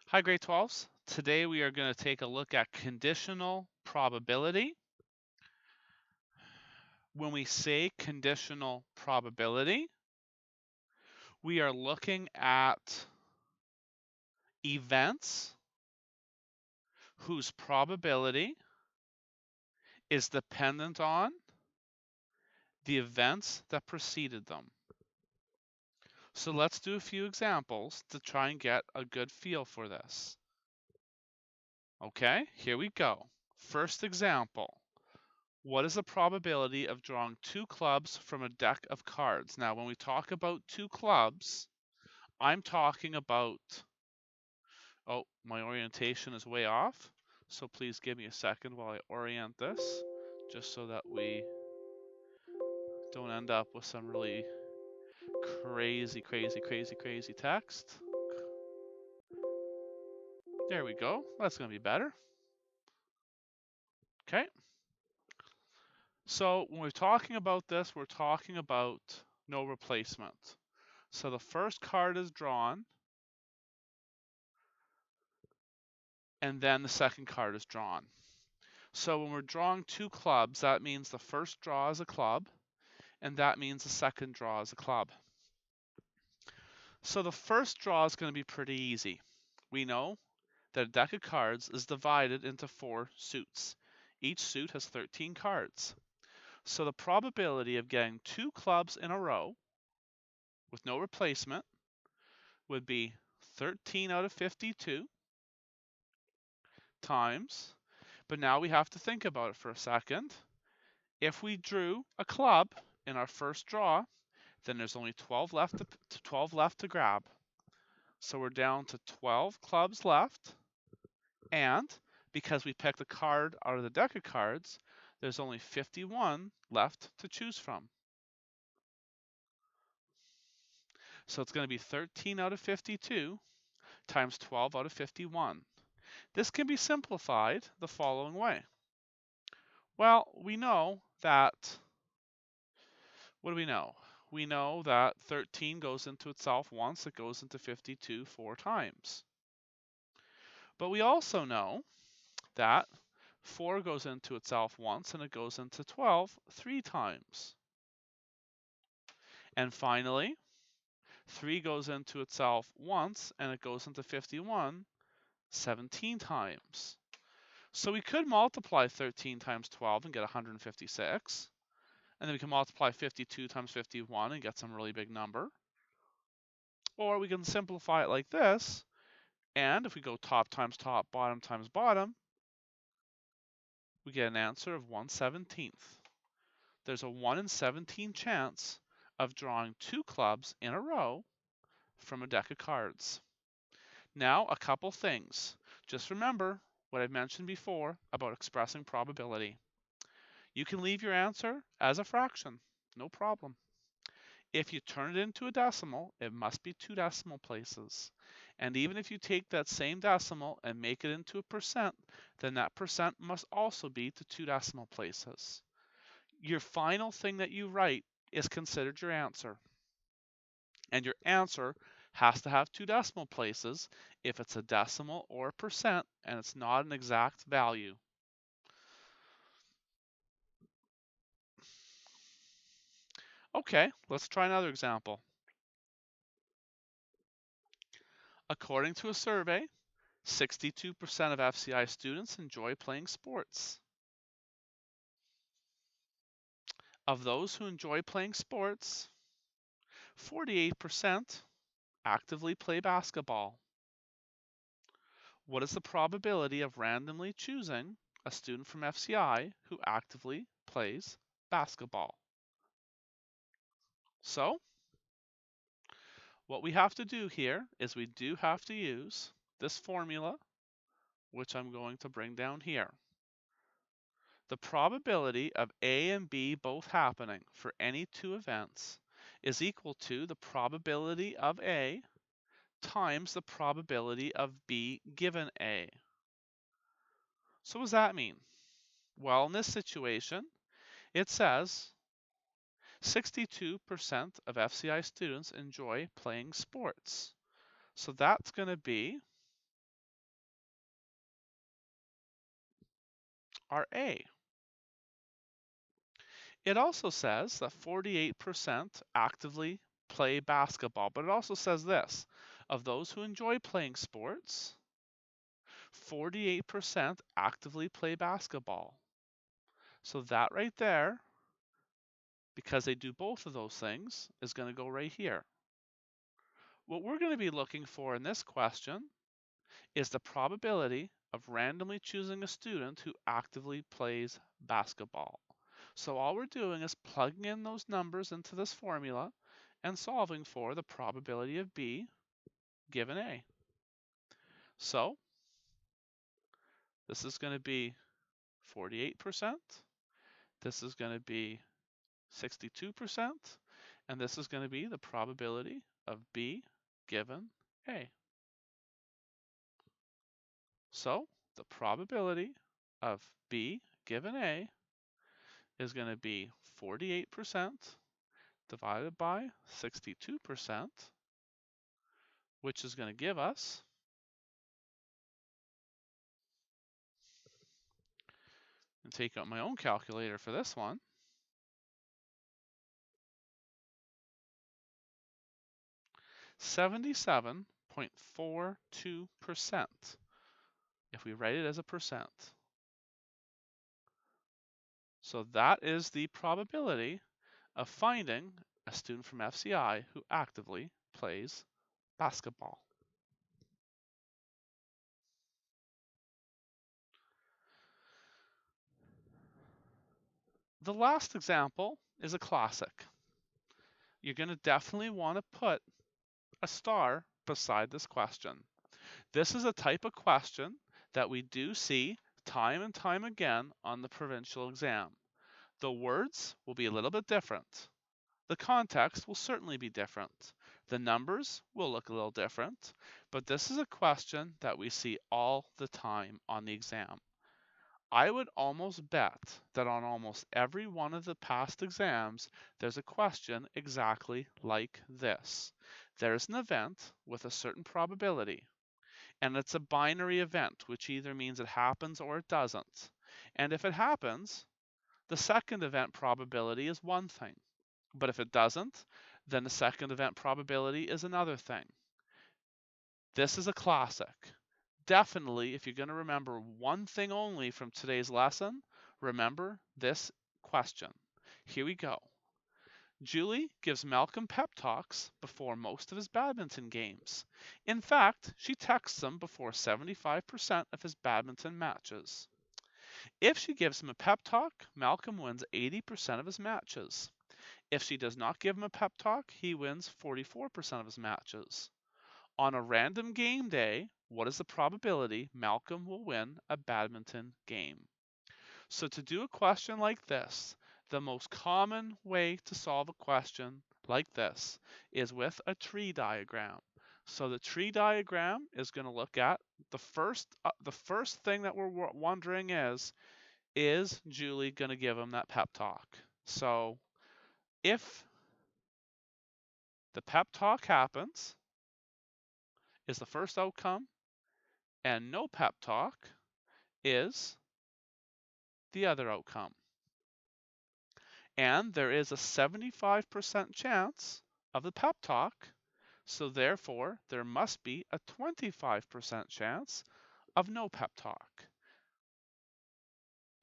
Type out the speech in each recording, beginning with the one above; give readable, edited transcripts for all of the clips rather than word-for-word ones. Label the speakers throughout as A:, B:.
A: Hi, grade 12s. Today we are going to take a look at conditional probability. When we say conditional probability, we are looking at events whose probability is dependent on the events that preceded them. So let's do a few examples to try and get a good feel for this. Okay, here we go. First example. What is the probability of drawing two clubs from a deck of cards? Now, when we talk about two clubs, I'm talking about, oh, my orientation is way off. So please give me a second while I orient this, just so that we don't end up with some really crazy text. There we go. That's going to be better. Okay. So when we're talking about this, we're talking about no replacement. So the first card is drawn, and then the second card is drawn. So when we're drawing two clubs, that means the first draw is a club, and that means the second draw is a club. So the first draw is going to be pretty easy. We know that a deck of cards is divided into 4 suits. Each suit has 13 cards. So the probability of getting two clubs in a row with no replacement would be 13 out of 52 times, but now we have to think about it for a second. If we drew a club in our first draw, then there's only 12 left to grab. So we're down to 12 clubs left, and because we picked a card out of the deck of cards, there's only 51 left to choose from. So it's going to be 13 out of 52 times 12 out of 51. This can be simplified the following way. Well, we know that, what do we know? We know that 13 goes into itself once, it goes into 52 4 times. But we also know that 4 goes into itself once and it goes into 12 3 times. And finally, 3 goes into itself once and it goes into 51 17 times. So we could multiply 13 times 12 and get 156. And then we can multiply 52 times 51 and get some really big number. Or we can simplify it like this. And if we go top times top, bottom times bottom, we get an answer of 1/17. There's a 1 in 17 chance of drawing two clubs in a row from a deck of cards. Now, a couple things. Just remember what I've mentioned before about expressing probability. You can leave your answer as a fraction, no problem. If you turn it into a decimal, it must be 2 decimal places. And even if you take that same decimal and make it into a percent, then that percent must also be to 2 decimal places. Your final thing that you write is considered your answer. And your answer has to have 2 decimal places if it's a decimal or a percent and it's not an exact value. Okay, let's try another example. According to a survey, 62% of FCI students enjoy playing sports. Of those who enjoy playing sports, 48% actively play basketball. What is the probability of randomly choosing a student from FCI who actively plays basketball? So, what we have to do here is we do have to use this formula, which I'm going to bring down here. The probability of A and B both happening for any two events is equal to the probability of A times the probability of B given A. So what does that mean? Well, in this situation, it says 62% of FCI students enjoy playing sports. So that's going to be are A. It also says that 48% actively play basketball, but it also says this: of those who enjoy playing sports, 48% actively play basketball. So that right there, because they do both of those things, is going to go right here. What we're going to be looking for in this question is the probability of randomly choosing a student who actively plays basketball. So all we're doing is plugging in those numbers into this formula and solving for the probability of B given A. So this is going to be 48%, this is going to be 62%, and this is going to be the probability of B given A. So the probability of B given A is going to be 48% divided by 62%, which is going to give us, and take out my own calculator for this one, 77.42% if we write it as a percent. So that is the probability of finding a student from FCI who actively plays basketball. The last example is a classic. You're going to definitely want to put a star beside this question. This is a type of question that we do see time and time again on the provincial exam. The words will be a little bit different. The context will certainly be different. The numbers will look a little different, but this is a question that we see all the time on the exam. I would almost bet that on almost every one of the past exams, there's a question exactly like this. There's an event with a certain probability, and it's a binary event, which either means it happens or it doesn't. And if it happens, the second event probability is one thing. But if it doesn't, then the second event probability is another thing. This is a classic. Definitely, if you're going to remember one thing only from today's lesson, remember this question. Here we go. Julie gives Malcolm pep talks before most of his badminton games. In fact, she texts him before 75% of his badminton matches. If she gives him a pep talk, Malcolm wins 80% of his matches. If she does not give him a pep talk, he wins 44% of his matches. On a random game day, what is the probability Malcolm will win a badminton game? So to do a question like this, the most common way to solve a question like this is with a tree diagram. So the tree diagram is going to look at the first thing that we're wondering is Julie going to give him that pep talk? So if the pep talk happens, is the first outcome, and no pep talk is the other outcome. And there is a 75% chance of the pep talk, so therefore there must be a 25% chance of no pep talk.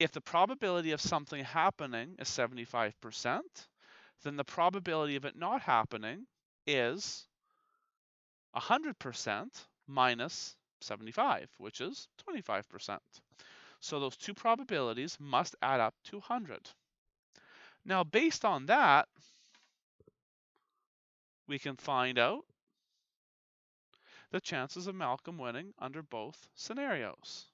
A: If the probability of something happening is 75%, then the probability of it not happening is 100% minus 75, which is 25%. So those two probabilities must add up to 100. Now, based on that, we can find out the chances of Malcolm winning under both scenarios.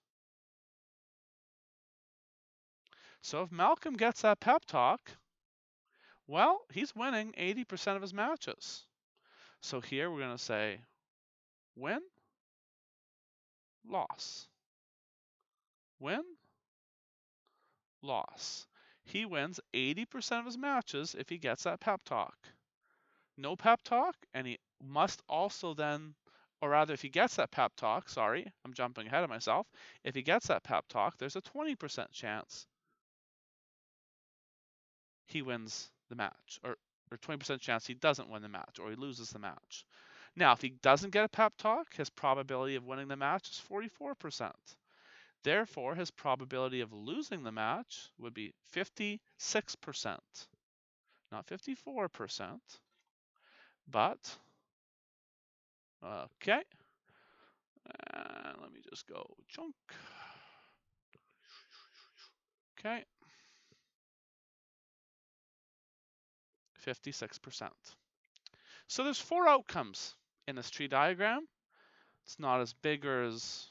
A: So if Malcolm gets that pep talk, well, he's winning 80% of his matches. So here we're going to say win, loss. Win, loss. He wins 80% of his matches if he gets that pep talk. No pep talk, and he must also then or rather if he gets that pep talk, sorry, I'm jumping ahead of myself. If he gets that pep talk, there's a 20% chance he wins the match, or 20% chance he doesn't win the match, or he loses the match. Now, if he doesn't get a pep talk, his probability of winning the match is 44%. Therefore, his probability of losing the match would be 56%, not 54%, but, okay. And let me just go chunk. Okay. 56%. So there's 4 outcomes in this tree diagram. It's not as big as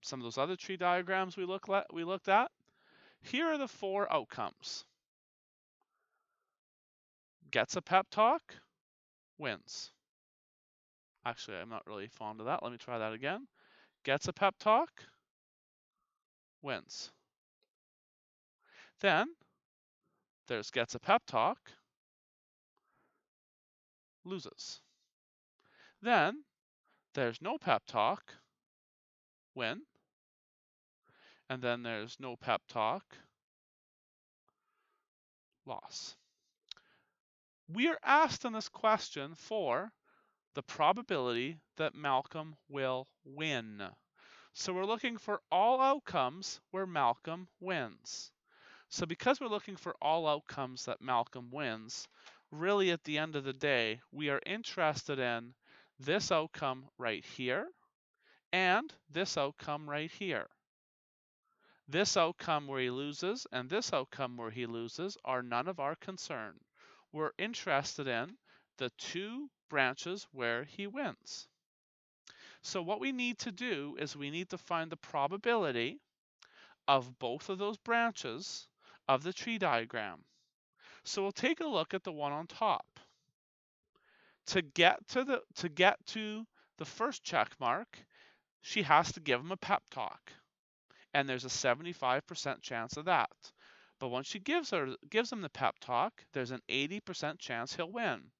A: some of those other tree diagrams we looked at. Here are the 4 outcomes. Gets a pep talk, wins. Actually, I'm not really fond of that. Let me try that again. Gets a pep talk, wins. Then there's gets a pep talk, loses. Then there's no pep talk, win. And then there's no pep talk, loss. We are asked in this question for the probability that Malcolm will win. So we're looking for all outcomes where Malcolm wins. So because we're looking for all outcomes that Malcolm wins, really at the end of the day, we are interested in this outcome right here and this outcome right here. This outcome where he loses and this outcome where he loses are none of our concern. We're interested in the 2 branches where he wins. So what we need to do is we need to find the probability of both of those branches of the tree diagram. So we'll take a look at the one on top. To get to the first check mark, she has to give him a pep talk. And there's a 75% chance of that. But once she gives him the pep talk, there's an 80% chance he'll win.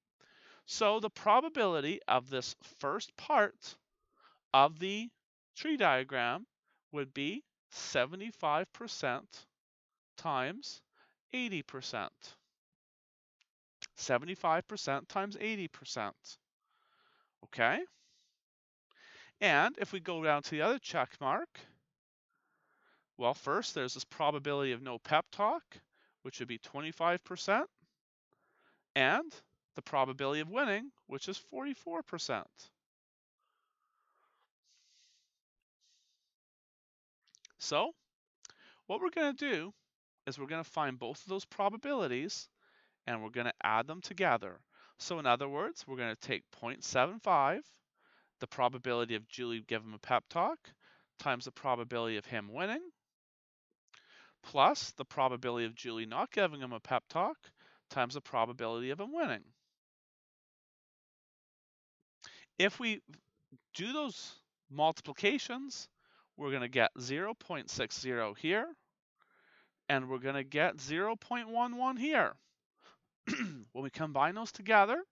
A: So the probability of this first part of the tree diagram would be 75% times 80%. 75% times 80%. Okay? And if we go down to the other check mark, well, first there's this probability of no pep talk, which would be 25%, and the probability of winning, which is 44%. So what we're going to do is we're going to find both of those probabilities and we're going to add them together. So in other words, we're going to take 0.75, the probability of Julie giving him a pep talk, times the probability of him winning, plus the probability of Julie not giving him a pep talk, times the probability of him winning. If we do those multiplications, we're going to get 0.60 here, and we're going to get 0.11 here. When we combine those together,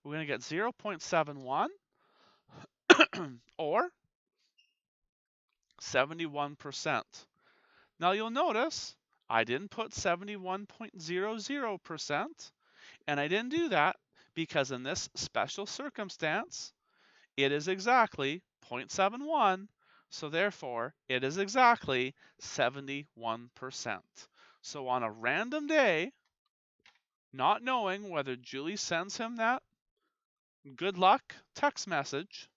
A: we're going to get 0.71 or 71%. Now you'll notice I didn't put 71.00%, and I didn't do that because in this special circumstance, it is exactly 0.71, so therefore it is exactly 71%. So on a random day, not knowing whether Julie sends him that good luck text message,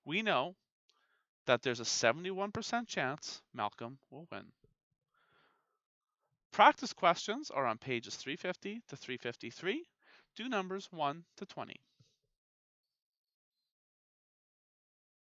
A: we know that there's a 71% chance Malcolm will win. Practice questions are on pages 350 to 353. Do numbers 1 to 20.